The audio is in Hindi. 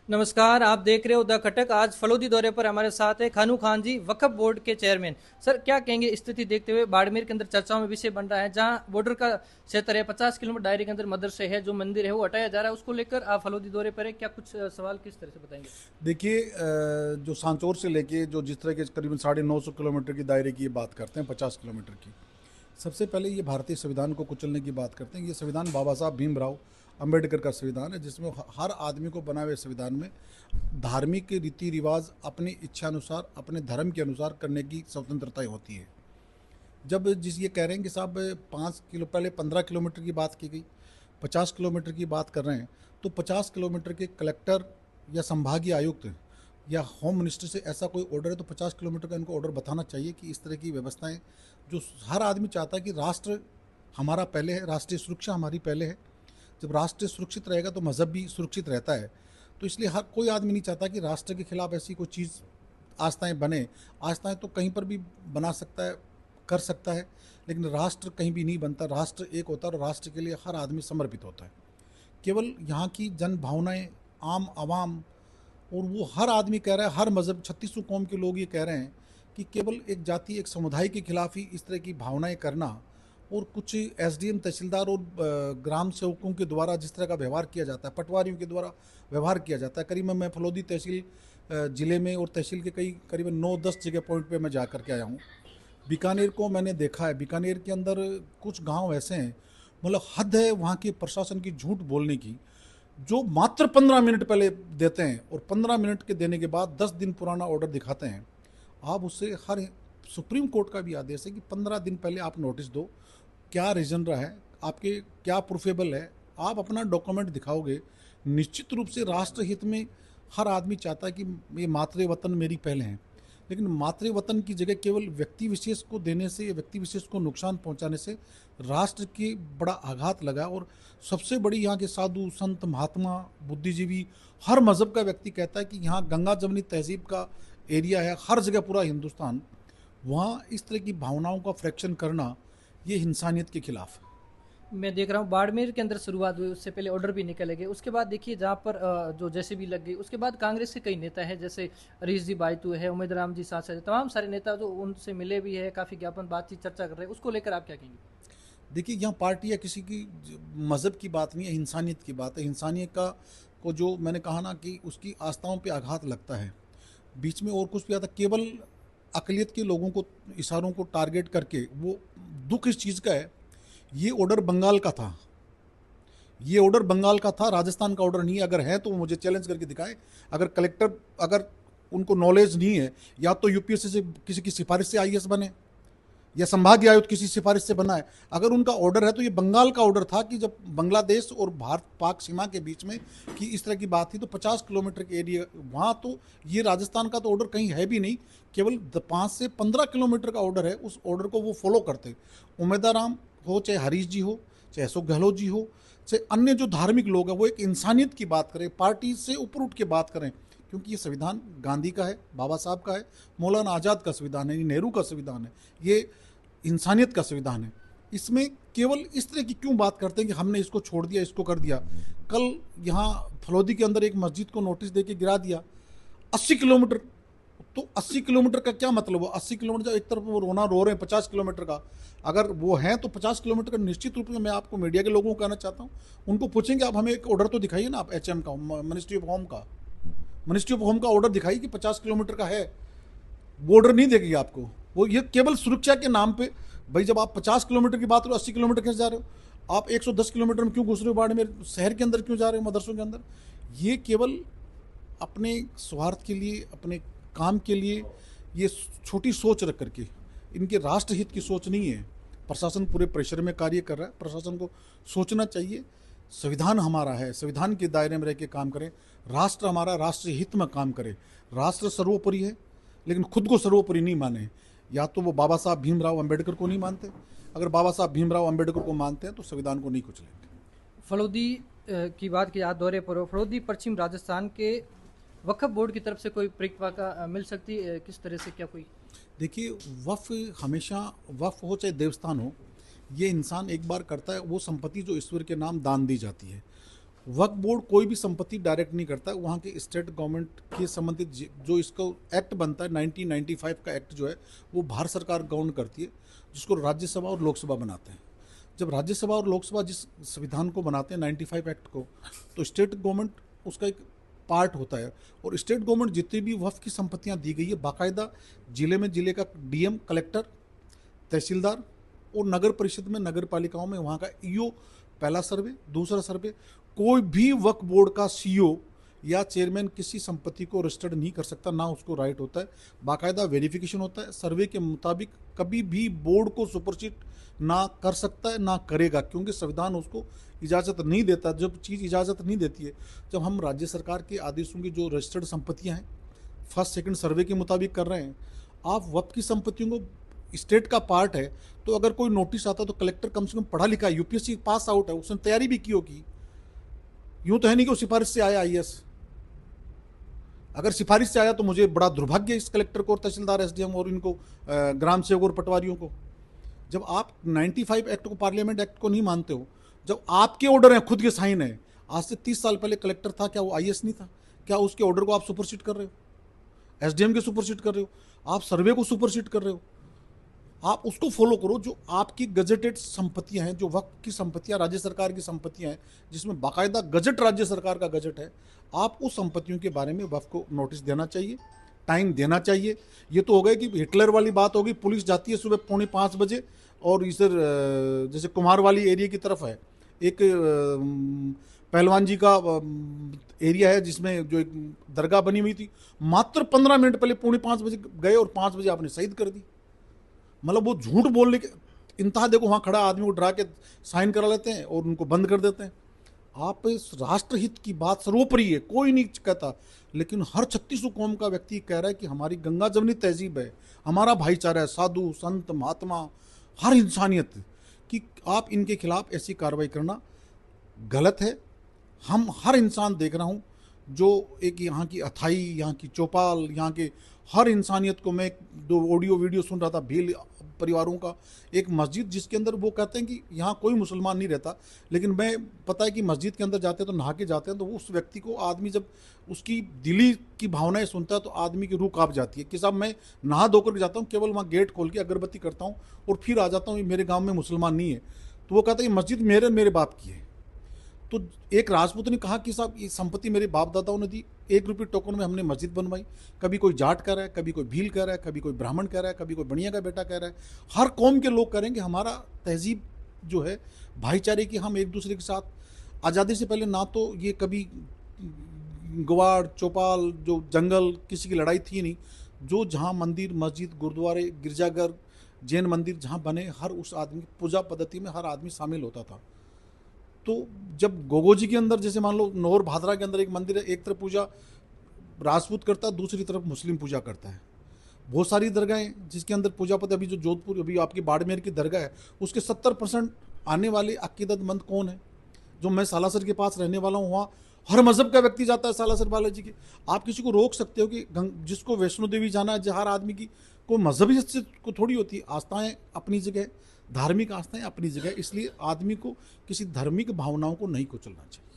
नमस्कार, आप देख रहे हो द खटक। आज फलोदी दौरे पर हमारे साथ है खानू खान जी, वक्फ बोर्ड के चेयरमैन। सर, क्या कहेंगे स्थिति देखते हुए बाड़मेर के अंदर चर्चाओं में विषय बन रहा है, जहां बॉर्डर का क्षेत्र है, 50 किलोमीटर दायरे के अंदर मदरसे है, जो मंदिर है वो हटाया जा रहा है, उसको लेकर आप फलोदी दौरे पर है। क्या कुछ सवाल किस तरह से बताएंगे? देखिए, जो सांचौर से लेके जो जिस तरह के करीबन 950 किलोमीटर की दायरे की बात करते हैं, 50 किलोमीटर की। सबसे पहले ये भारतीय संविधान को कुचलने की बात करते हैं। ये संविधान बाबा साहब भीमराव अंबेडकर का संविधान है, जिसमें हर आदमी को बना हुए संविधान में धार्मिक रीति रिवाज अपनी इच्छा अनुसार, अपने धर्म के अनुसार करने की स्वतंत्रता होती है। जब जिस ये कह रहे हैं कि साहब 5 किलो पहले 15 किलोमीटर की बात की गई, 50 किलोमीटर की बात कर रहे हैं, तो 50 किलोमीटर के कलेक्टर या संभागीय आयुक्त या होम मिनिस्टर से ऐसा कोई ऑर्डर है तो 50 किलोमीटर का इनको ऑर्डर बताना चाहिए कि इस तरह की व्यवस्थाएं, जो हर आदमी चाहता है कि राष्ट्र हमारा पहले है, राष्ट्रीय सुरक्षा हमारी पहले है। जब राष्ट्र सुरक्षित रहेगा तो मज़हब भी सुरक्षित रहता है। तो इसलिए हर कोई आदमी नहीं चाहता कि राष्ट्र के खिलाफ ऐसी कोई चीज़, आस्थाएं बने। आस्थाएं तो कहीं पर भी बना सकता है, कर सकता है, लेकिन राष्ट्र कहीं भी नहीं बनता। राष्ट्र एक होता है और राष्ट्र के लिए हर आदमी समर्पित होता है। केवल यहाँ की जन भावनाएं, आम आवाम, और वो हर आदमी कह रहा है, हर मज़हब 36 कौम के लोग ये कह रहे हैं कि केवल एक जाति, एक समुदाय के खिलाफ ही इस तरह की भावनाएं करना, और कुछ एसडीएम, तहसीलदार और ग्राम सेवकों के द्वारा जिस तरह का व्यवहार किया जाता है, पटवारियों के द्वारा व्यवहार किया जाता है। करीबन मैं फलोदी तहसील ज़िले में और तहसील के कई करीबन 9-10 जगह पॉइंट पे मैं जा कर के आया हूँ। बीकानेर को मैंने देखा है। बीकानेर के अंदर कुछ गांव ऐसे हैं, मतलब हद है वहाँ के प्रशासन की झूठ बोलने की, जो मात्र 15 मिनट पहले देते हैं और 15 मिनट के देने के बाद 10 दिन पुराना ऑर्डर दिखाते हैं। आप उससे हर सुप्रीम कोर्ट का भी आदेश है कि 15 दिन पहले आप नोटिस दो, क्या रीज़न रहा है, आपके क्या प्रूफेबल है, आप अपना डॉक्यूमेंट दिखाओगे। निश्चित रूप से राष्ट्र हित में हर आदमी चाहता है कि ये मातृ वतन मेरी पहले है, लेकिन मातृ वतन की जगह केवल व्यक्ति विशेष को देने से, व्यक्ति विशेष को नुकसान पहुंचाने से राष्ट्र की बड़ा आघात लगा। और सबसे बड़ी यहाँ के साधु संत, महात्मा, बुद्धिजीवी, हर मज़हब का व्यक्ति कहता है कि यहाँ गंगा जमनी तहजीब का एरिया है, हर जगह पूरा हिंदुस्तान, वहाँ इस तरह की भावनाओं का फ्रैक्शन करना ये इंसानियत के खिलाफ है। मैं देख रहा हूँ बाड़मेर के अंदर शुरुआत हुई, उससे पहले ऑर्डर भी निकले गए। उसके बाद देखिए जहाँ पर जो जैसे भी लग गई, उसके बाद कांग्रेस के कई नेता हैं, जैसे हरीश जी बाइतू है, उमेद राम जी सांसद है, तमाम सारे नेता जो उनसे मिले भी है, काफ़ी ज्ञापन, बातचीत, चर्चा कर रहे हैं। उसको लेकर आप क्या कहेंगे? देखिए, यहाँ पार्टी या किसी की मज़हब की बात नहीं है, इंसानियत की बात है। इंसानियत का को जो मैंने कहा ना कि उसकी आस्थाओं पे आघात लगता है। बीच में और कुछ भी आता, केवल अक़लियत के लोगों को, इशारों को टारगेट करके, वो दुख इस चीज़ का है। ये ऑर्डर बंगाल का था, ये ऑर्डर बंगाल का था, राजस्थान का ऑर्डर नहीं है। अगर है तो मुझे चैलेंज करके दिखाएं। अगर कलेक्टर, अगर उनको नॉलेज नहीं है, या तो यूपीएससी से किसी की सिफारिश से आईएएस बने, या संभागीय आयुक्त किसी सिफारिश से बना है। अगर उनका ऑर्डर है तो ये बंगाल का ऑर्डर था कि जब बांग्लादेश और भारत पाक सीमा के बीच में कि इस तरह की बात थी, तो 50 किलोमीटर के एरिया वहाँ, तो ये राजस्थान का तो ऑर्डर कहीं है भी नहीं। केवल 5 से 15 किलोमीटर का ऑर्डर है, उस ऑर्डर को वो फॉलो करते। उमेदाराम हो, चाहे हरीश जी हो, चाहे अशोक गहलोत जी हो, चाहे अन्य जो धार्मिक लोग हैं, वो एक इंसानियत की बात करें, पार्टी से ऊपर उठ के बात करें। क्योंकि ये संविधान गांधी का है, बाबा साहब का है, मौलाना आज़ाद का संविधान है, ये नेहरू का संविधान है, ये इंसानियत का संविधान है। इसमें केवल इस तरह की क्यों बात करते हैं कि हमने इसको छोड़ दिया, इसको कर दिया। कल यहाँ फलौदी के अंदर एक मस्जिद को नोटिस दे के गिरा दिया, 80 किलोमीटर। तो 80 किलोमीटर का क्या मतलब हो? 80 किलोमीटर, एक तरफ वो रोना रो रहे हैं 50 किलोमीटर का, अगर वो हैं तो 50 किलोमीटर का निश्चित रूप से मैं आपको मीडिया के लोगों को कहना चाहता हूँ, उनको पूछेंगे आप हमें एक ऑर्डर तो दिखाइए ना, आप एचएम का, मिनिस्ट्री ऑफ होम का, मिनिस्ट्री ऑफ होम का ऑर्डर दिखाइए कि 50 किलोमीटर का है। वो ऑर्डर नहीं देगी आपको। वो ये केवल सुरक्षा के नाम पे, भाई जब आप 50 किलोमीटर की बात करो, 80 किलोमीटर कैसे जा रहे हो? आप 110 किलोमीटर में क्यों घुस रहे हो? बाड़मेर शहर के अंदर क्यों जा रहे हो, मदरसों के अंदर? ये केवल अपने स्वार्थ के लिए, अपने काम के लिए, ये छोटी सोच रख करके, इनके राष्ट्रहित की सोच नहीं है। प्रशासन पूरे प्रेशर में कार्य कर रहा है। प्रशासन को सोचना चाहिए, संविधान हमारा है, संविधान के दायरे में रह के काम करें। राष्ट्र हमारा, राष्ट्र हित में काम करे। राष्ट्र सर्वोपरि है, लेकिन खुद को सर्वोपरि नहीं माने। या तो वो बाबा साहब भीमराव अंबेडकर को नहीं मानते, अगर बाबा साहब भीमराव अंबेडकर को मानते हैं तो संविधान को नहीं कुचलेंगे। फलोदी की बात की, आज दौरे पर हो, फलोदी पश्चिम राजस्थान के वक्फ बोर्ड की तरफ से कोई परिक्रमा का मिल सकती है, किस तरह से, क्या कोई? देखिए, वफ़ हमेशा, वफ़ हो चाहे देवस्थान हो, ये इंसान एक बार करता है, वो संपत्ति जो ईश्वर के नाम दान दी जाती है, वक्फ बोर्ड कोई भी संपत्ति डायरेक्ट नहीं करता, वहाँ के स्टेट गवर्नमेंट के संबंधित जो इसका एक्ट बनता है 1995 का एक्ट जो है वो भारत सरकार गवर्न करती है, जिसको राज्यसभा और लोकसभा बनाते हैं। जब राज्यसभा और लोकसभा जिस संविधान को बनाते हैं 95 एक्ट को, तो स्टेट गवर्नमेंट उसका एक पार्ट होता है, और स्टेट गवर्नमेंट जितनी भी वक्फ की संपत्तियाँ दी गई है बाकायदा जिले में जिले का डीएम, कलेक्टर, तहसीलदार और नगर परिषद में, नगर पालिकाओं में वहाँ का ईओ पहला सर्वे, दूसरा सर्वे, कोई भी वक्फ बोर्ड का सीईओ या चेयरमैन किसी संपत्ति को रजिस्टर्ड नहीं कर सकता, ना उसको राइट होता है। बाकायदा वेरिफिकेशन होता है, सर्वे के मुताबिक कभी भी बोर्ड को सुपरसीड ना कर सकता है ना करेगा, क्योंकि संविधान उसको इजाज़त नहीं देता। जब चीज़ इजाज़त नहीं देती है, जब हम राज्य सरकार के आदेशों की जो रजिस्टर्ड संपत्तियाँ हैं फर्स्ट सेकंड सर्वे के मुताबिक कर रहे हैं, आप वक्फ की संपत्तियों को स्टेट का पार्ट है, तो अगर कोई नोटिस आता तो कलेक्टर कम से कम पढ़ा लिखा है, यूपीएससी पास आउट है, उसने तैयारी भी की होगी। यूं तो है नहीं कि वो सिफारिश से आया आईएएस। अगर सिफारिश से आया तो मुझे बड़ा दुर्भाग्य इस कलेक्टर को और तहसीलदार, एसडीएम और इनको ग्राम सेवक और पटवारियों को। जब आप 95 एक्ट को, पार्लियामेंट एक्ट को नहीं मानते हो, जब आपके ऑर्डर हैं, खुद के साइन है, आज से 30 साल पहले कलेक्टर था, क्या वो आईएएस नहीं था? क्या उसके ऑर्डर को आप सुपरसीड कर रहे हो? एसडीएम के सुपरसीड कर रहे हो? आप सर्वे को सुपरसीड कर रहे हो? आप उसको फॉलो करो जो आपकी गजेटेड संपत्तियां हैं, जो वक्फ की संपत्तियां राज्य सरकार की संपत्तियां हैं, जिसमें बाकायदा गजट राज्य सरकार का गजट है। आप उस संपत्तियों के बारे में वक्फ को नोटिस देना चाहिए, टाइम देना चाहिए। ये तो हो गया कि हिटलर वाली बात होगी, पुलिस जाती है सुबह 4:45 बजे, और इधर जैसे कुमार वाली एरिया की तरफ है एक पहलवान जी का एरिया है जिसमें जो एक दरगाह बनी हुई थी, मात्र 15 मिनट पहले 4:45 बजे गए और 5 बजे आपने शहीद कर दी। मतलब वो झूठ बोलने के इंतहा, देखो वहाँ खड़ा आदमी को डरा के साइन करा लेते हैं और उनको बंद कर देते हैं। आप इस राष्ट्रहित की बात सर्वोपरि है, कोई नहीं कहता, लेकिन हर 36 कौम का व्यक्ति कह रहा है कि हमारी गंगा जमनी तहजीब है, हमारा भाईचारा है, साधु संत महात्मा, हर इंसानियत, कि आप इनके खिलाफ ऐसी कार्रवाई करना गलत है। हम हर इंसान देख रहा हूँ जो एक यहाँ की अथाई, यहाँ की चौपाल, यहाँ के हर इंसानियत को, मैं दो ऑडियो वीडियो सुन रहा था भील परिवारों का, एक मस्जिद जिसके अंदर वो कहते हैं कि यहाँ कोई मुसलमान नहीं रहता, लेकिन मैं पता है कि मस्जिद के अंदर जाते हैं तो नहा के जाते हैं, तो वो उस व्यक्ति को, आदमी जब उसकी दिली की भावनाएं सुनता है तो आदमी की रूह कांप जाती है कि साहब मैं नहा धोकर जाता हूँ, केवल वहाँ गेट खोल के अगरबत्ती करता हूँ और फिर आ जाता हूँ, मेरे गाँव में मुसलमान नहीं है। तो वो कहता है ये मस्जिद मेरे बाप की है। तो एक राजपूत ने कहा कि साहब ये संपत्ति मेरे बाप दादाओं ने दी, 1 रुपये टोकन में हमने मस्जिद बनवाई। कभी कोई जाट कह रहा है, कभी कोई भील कह रहा है, कभी कोई ब्राह्मण कह रहा है, कभी कोई बनिया का बेटा कह रहा है। हर कौम के लोग करेंगे, हमारा तहजीब जो है भाईचारे की, हम एक दूसरे के साथ आज़ादी से पहले ना तो ये कभी गवाड़ चौपाल जो जंगल किसी की लड़ाई थी नहीं। जो जहाँ मंदिर मस्जिद गुरुद्वारे गिरजाघर जैन मंदिर जहाँ बने, हर उस आदमी की पूजा पद्धति में हर आदमी शामिल होता था। तो जब गोगोजी के अंदर, जैसे मान लो नौर भादरा के अंदर एक मंदिर है, एक तरफ पूजा राजपूत करता है, दूसरी तरफ मुस्लिम पूजा करता है। बहुत सारी दरगाहें जिसके अंदर पूजा पद्धति, अभी जो जोधपुर, अभी आपकी बाड़मेर की दरगाह है, उसके 70% आने वाले अकीदतमंद कौन है? जो मैं सालासर के पास रहने वाला हूँ, वहाँ हर मजहब का व्यक्ति जाता है सालासर बालाजी के। आप किसी को रोक सकते हो कि जिसको वैष्णो देवी जाना है, हर आदमी की कोई मजहबी को थोड़ी होती है। आस्थाएं अपनी जगह, धार्मिक आस्थाएं अपनी जगह, इसलिए आदमी को किसी धार्मिक भावनाओं को नहीं कुचलना चाहिए।